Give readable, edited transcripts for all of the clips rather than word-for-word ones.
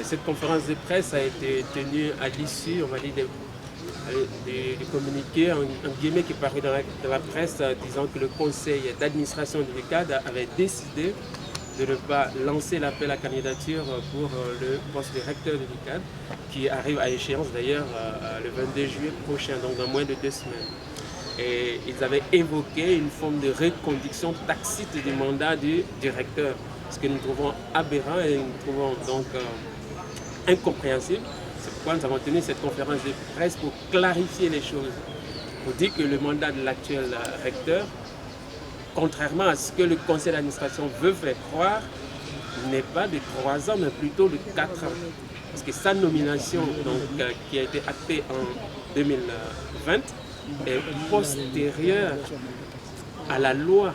Cette conférence de presse a été tenue à l'issue, on va dire, du communiqué, un guillemets qui est paru dans la presse, disant que le conseil d'administration de l'UCAD avait décidé de ne pas lancer l'appel à candidature pour le poste de recteur de l'UCAD, qui arrive à échéance d'ailleurs le 22 juillet prochain, donc dans moins de 2 semaines. Et ils avaient évoqué une forme de reconduction tacite du mandat du recteur, ce que nous trouvons aberrant et nous trouvons donc incompréhensible. C'est pourquoi nous avons tenu cette conférence de presse pour clarifier les choses, pour dire que le mandat de l'actuel recteur, contrairement à ce que le conseil d'administration veut faire croire, n'est pas de 3 ans, mais plutôt de 4 ans. Parce que sa nomination, donc, qui a été actée en 2020, est postérieure à la loi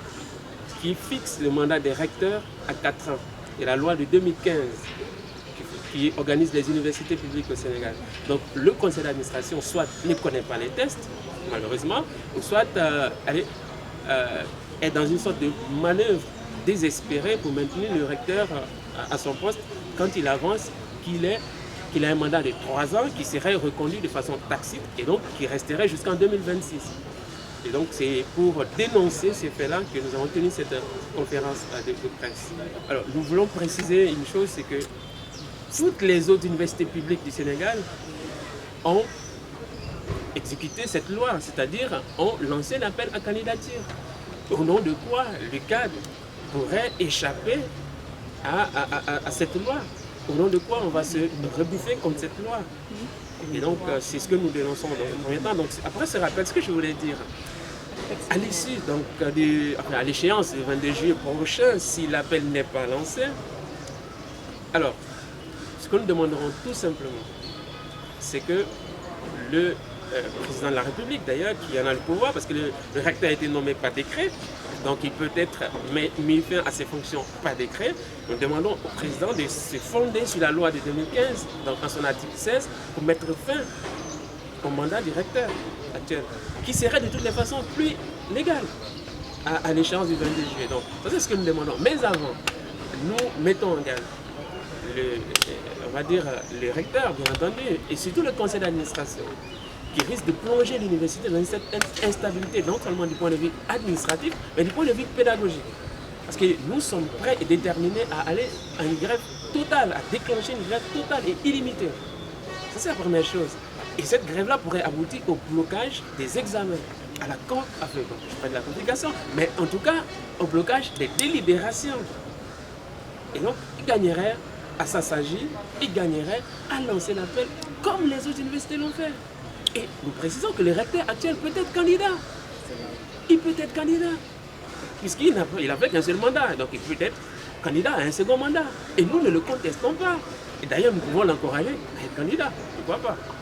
qui fixe le mandat des recteurs à 4 ans. Et la loi de 2015 qui organise les universités publiques au Sénégal. Donc le conseil d'administration soit ne connaît pas les tests, malheureusement, ou soit est dans une sorte de manœuvre désespérée pour maintenir le recteur à son poste quand il avance qu'il a un mandat de 3 ans qui serait reconduit de façon tacite et donc qui resterait jusqu'en 2026. Et donc c'est pour dénoncer ces faits-là que nous avons tenu cette conférence de presse. Alors nous voulons préciser une chose, c'est que toutes les autres universités publiques du Sénégal ont exécuté cette loi, c'est-à-dire ont lancé l'appel à candidature. Au nom de quoi l'UCAD pourrait échapper à cette loi? Au nom de quoi on va se rebuffer contre cette loi? Et donc c'est ce que nous dénonçons dans le premier temps. Donc, après ce rappel, ce que je voulais dire, à l'issue, donc à l'échéance du 22 juillet prochain, si l'appel n'est pas lancé, alors ce que nous demanderons tout simplement, c'est que le président de la République, d'ailleurs, qui en a le pouvoir, parce que le recteur a été nommé par décret, donc il peut être mis fin à ses fonctions par décret. Nous demandons au président de se fonder sur la loi de 2015, donc en son article 16, pour mettre fin au mandat du recteur actuel, qui serait de toutes les façons plus légal à l'échéance du 22 juillet. Donc, c'est ce que nous demandons. Mais avant, nous mettons en garde on va dire le recteur, bien entendu, et surtout le conseil d'administration, qui risque de plonger l'université dans cette instabilité, non seulement du point de vue administratif, mais du point de vue pédagogique. Parce que nous sommes prêts et déterminés à aller à une grève totale, à déclencher une grève totale et illimitée. Ça, c'est la première chose. Et cette grève-là pourrait aboutir au blocage des examens, à la je parle de la complication, mais en tout cas au blocage des délibérations. Et donc, il gagnerait à s'assagir, il gagnerait à lancer l'appel comme les autres universités l'ont fait. Et nous précisons que le recteur actuel peut être candidat. Il peut être candidat. Puisqu'il n'a fait qu'un seul mandat. Donc il peut être candidat à un second mandat. Et nous ne le contestons pas. Et d'ailleurs, nous pouvons l'encourager à être candidat. Pourquoi pas?